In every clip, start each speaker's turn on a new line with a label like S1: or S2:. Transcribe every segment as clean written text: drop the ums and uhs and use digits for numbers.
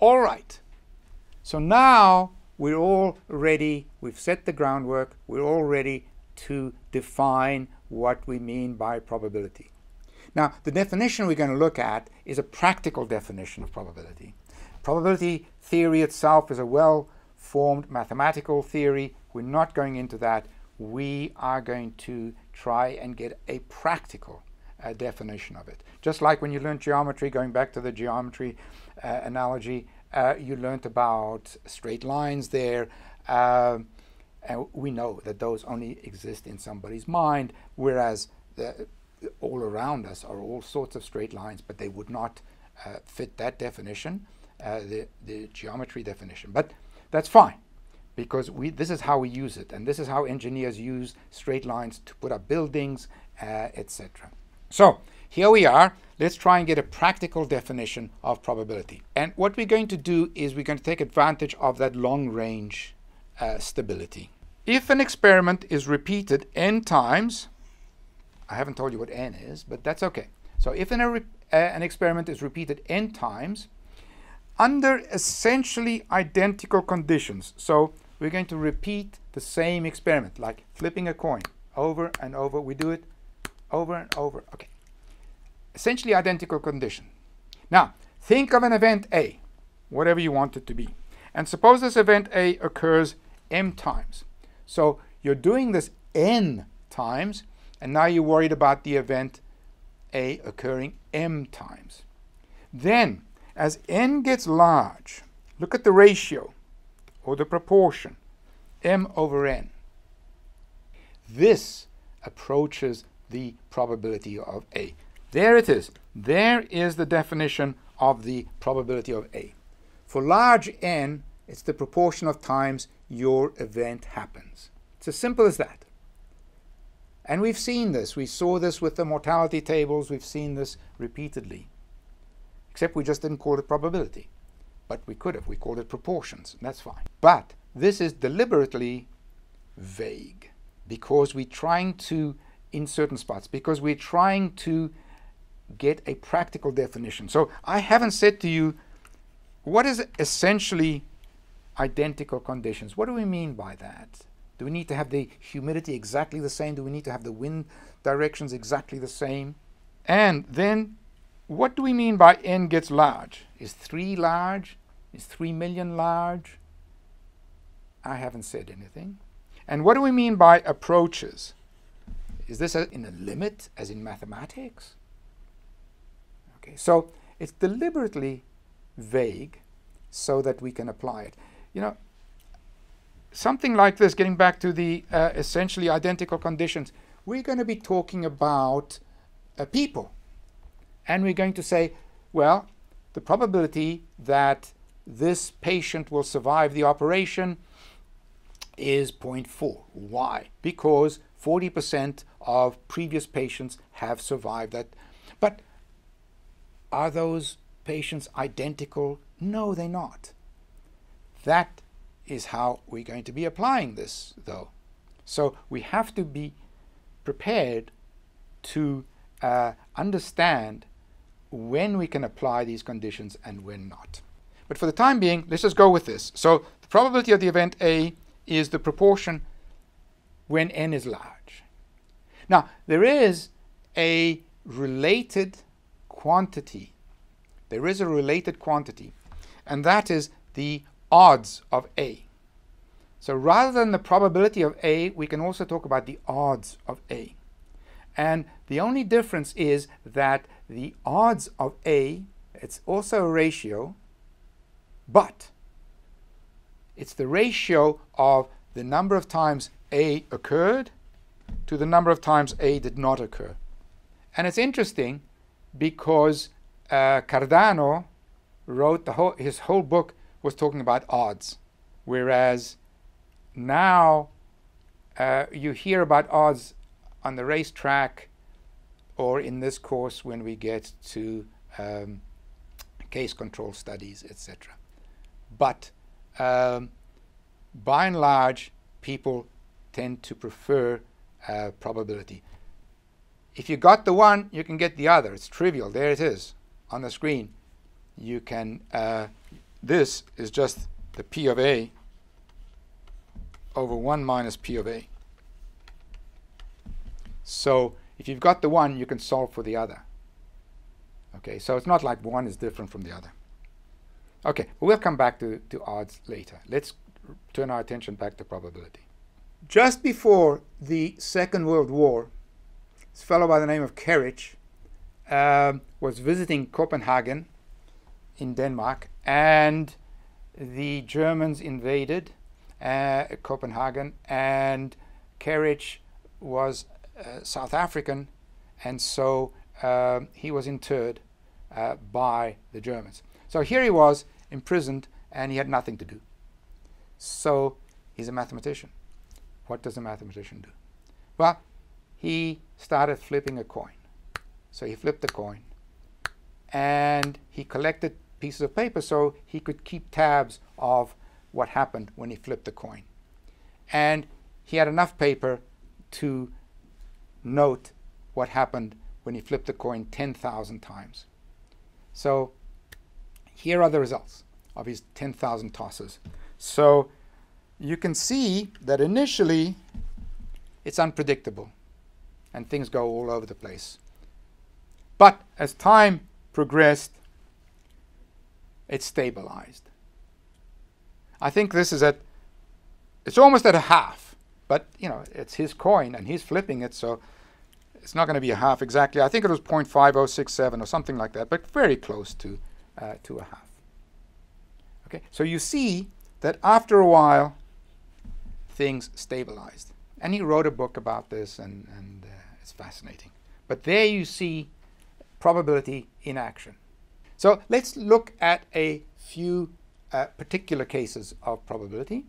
S1: All right. So now we're all ready. We've set the groundwork. We're all ready to define what we mean by probability. Now, the definition we're going to look at is a practical definition of probability. Probability theory itself is a well-formed mathematical theory. We're not going into that. We are going to try and get a practical definition of it. Just like when you learned geometry, going back to the geometry analogy, you learned about straight lines there. And we know that those only exist in somebody's mind, whereas all around us are all sorts of straight lines, but they would not fit that definition, the geometry definition. But that's fine, because this is how we use it, and this is how engineers use straight lines to put up buildings, etc. So here we are. Let's try and get a practical definition of probability. And what we're going to do is we're going to take advantage of that long-range stability. If an experiment is repeated n times, I haven't told you what n is, but that's okay. So if an experiment is repeated n times under essentially identical conditions, so we're going to repeat the same experiment, like flipping a coin over and over. We do it over and over. Okay. Essentially identical condition. Now, think of an event A, whatever you want it to be. And suppose this event A occurs m times. So you're doing this n times, and now you're worried about the event A occurring m times. Then, as n gets large, look at the ratio or the proportion, m over n. This approaches the probability of A. There it is. There is the definition of the probability of A. For large n, it's the proportion of times your event happens. It's as simple as that. And we've seen this. We saw this with the mortality tables. We've seen this repeatedly. Except we just didn't call it probability. But we could have. We called it proportions. That's fine. But this is deliberately vague because we're trying to, in certain spots, because we're trying to get a practical definition. So I haven't said to you, what is essentially identical conditions? What do we mean by that? Do we need to have the humidity exactly the same? Do we need to have the wind directions exactly the same? And then, what do we mean by n gets large? Is 3 large? Is 3 million large? I haven't said anything. And what do we mean by approaches? Is this in a limit, as in mathematics? Okay, so it's deliberately vague so that we can apply it. You know, something like this, getting back to the essentially identical conditions, we're going to be talking about people. And we're going to say, well, the probability that this patient will survive the operation is 0.4. Why? Because 40% of previous patients have survived that. But are those patients identical? No, they're not. That is how we're going to be applying this, though. So we have to be prepared to understand when we can apply these conditions and when not. But for the time being, let's just go with this. So the probability of the event A is the proportion when n is large. Now, there is a related quantity. There is a related quantity, and that is the odds of A. So rather than the probability of A, we can also talk about the odds of A. And the only difference is that the odds of A, it's also a ratio, but it's the ratio of the number of times A occurred to the number of times A did not occur. And it's interesting because Cardano wrote his whole book was talking about odds, whereas now you hear about odds on the racetrack or in this course when we get to case control studies, etc. But by and large, people tend to prefer probability. If you got the one, you can get the other. It's trivial. There it is on the screen. You can this is just the P of A over 1 minus P of A. So if you've got the one, you can solve for the other. Okay, so it's not like one is different from the other. Okay, we'll come back to odds later. Let's turn our attention back to probability. Just before the Second World War, this fellow by the name of Kerridge was visiting Copenhagen in Denmark, and the Germans invaded Copenhagen, and Kerridge was South African, and so he was interred by the Germans. So here he was imprisoned, and he had nothing to do. So he's a mathematician. What does a mathematician do? Well, he started flipping a coin. So he flipped the coin, and he collected pieces of paper so he could keep tabs of what happened when he flipped the coin. And he had enough paper to note what happened when he flipped the coin 10,000 times. So here are the results of his 10,000 tosses. So you can see that initially it's unpredictable and things go all over the place. But as time progressed, it stabilized. I think this is it's almost at a half, but you know, it's his coin and he's flipping it, so it's not going to be a half exactly. I think it was 0.5067 or something like that, but very close to a half. Okay, so you see that after a while things stabilized, and he wrote a book about this, and it's fascinating. But there you see probability in action. So let's look at a few particular cases of probability.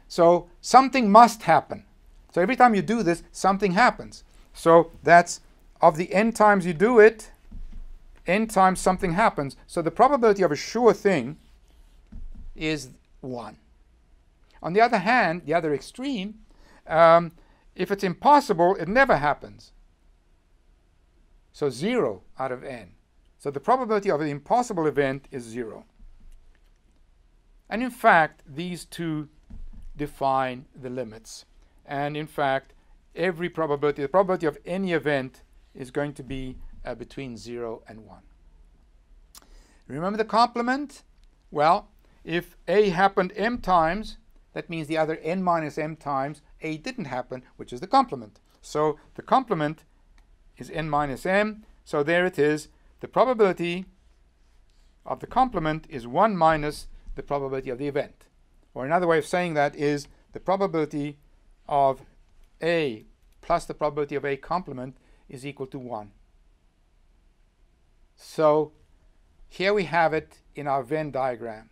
S1: So something must happen. So every time you do this, something happens. So that's of the n times you do it, n times something happens. So the probability of a sure thing is 1. On the other hand, the other extreme, if it's impossible, it never happens. So 0 out of n. So the probability of an impossible event is 0. And in fact, these two define the limits. And in fact, every probability, the probability of any event is going to be between 0 and 1. Remember the complement? Well, if A happened m times, that means the other n minus m times A didn't happen, which is the complement. So the complement is n minus m. So there it is. The probability of the complement is 1 minus the probability of the event. Or another way of saying that is the probability of A plus the probability of A complement is equal to 1. So here we have it in our Venn diagram.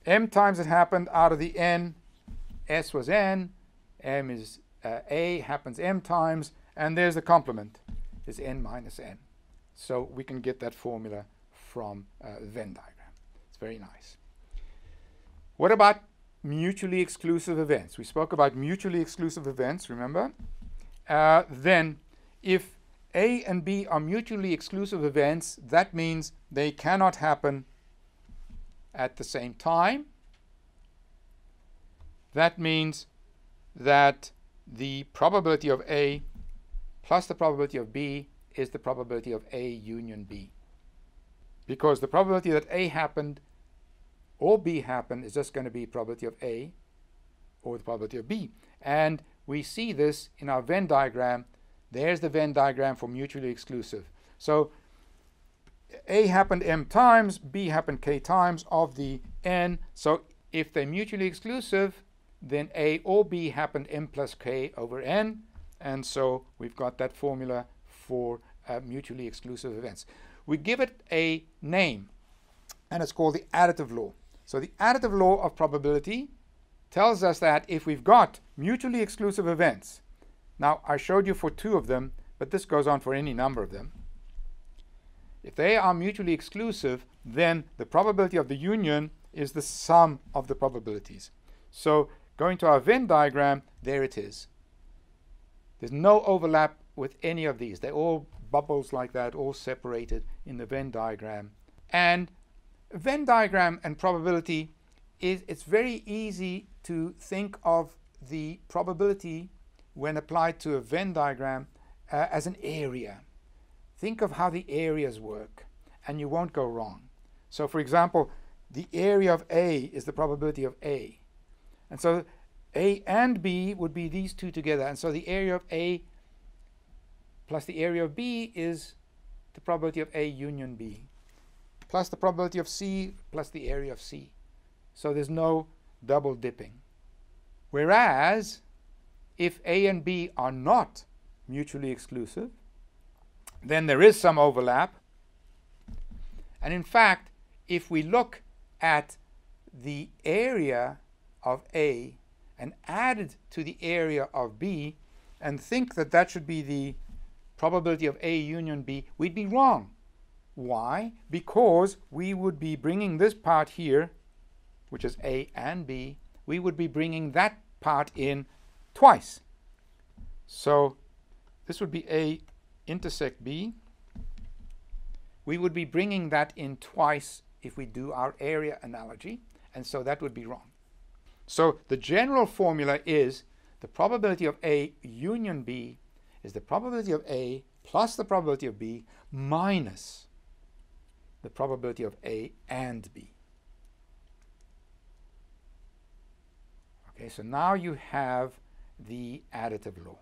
S1: M times it happened out of the n. S was n. M is A happens m times. And there's the complement, is n minus n. So we can get that formula from the Venn diagram. It's very nice. What about mutually exclusive events? We spoke about mutually exclusive events, remember? Then if A and B are mutually exclusive events, that means they cannot happen at the same time. That means that the probability of A plus the probability of B is the probability of A union B. Because the probability that A happened or B happened is just going to be probability of A or the probability of B. And we see this in our Venn diagram. There's the Venn diagram for mutually exclusive. So A happened m times, B happened k times of the n. So if they're mutually exclusive, then A or B happened m plus k over n. And so we've got that formula for mutually exclusive events. We give it a name, and it's called the additive law. So the additive law of probability tells us that if we've got mutually exclusive events, now I showed you for 2 of them, but this goes on for any number of them. If they are mutually exclusive, then the probability of the union is the sum of the probabilities. So going to our Venn diagram, there it is. There's no overlap with any of these. They're all bubbles like that, all separated in the Venn diagram. And Venn diagram and probability it's very easy to think of the probability when applied to a Venn diagram as an area. Think of how the areas work and you won't go wrong. So for example, the area of A is the probability of A. And so A and B would be these two together. And so the area of A plus the area of B is the probability of A union B, plus the probability of C plus the area of C. So there's no double dipping. Whereas if A and B are not mutually exclusive, then there is some overlap. And in fact, if we look at the area of A and add it to the area of B and think that that should be the probability of A union B, we'd be wrong. Why? Because we would be bringing this part here, which is A and B, we would be bringing that part in twice. So this would be A intersect B. We would be bringing that in twice if we do our area analogy, and so that would be wrong. So the general formula is the probability of A union B is the probability of A plus the probability of B minus the probability of A and B. Okay, so now you have the additive law.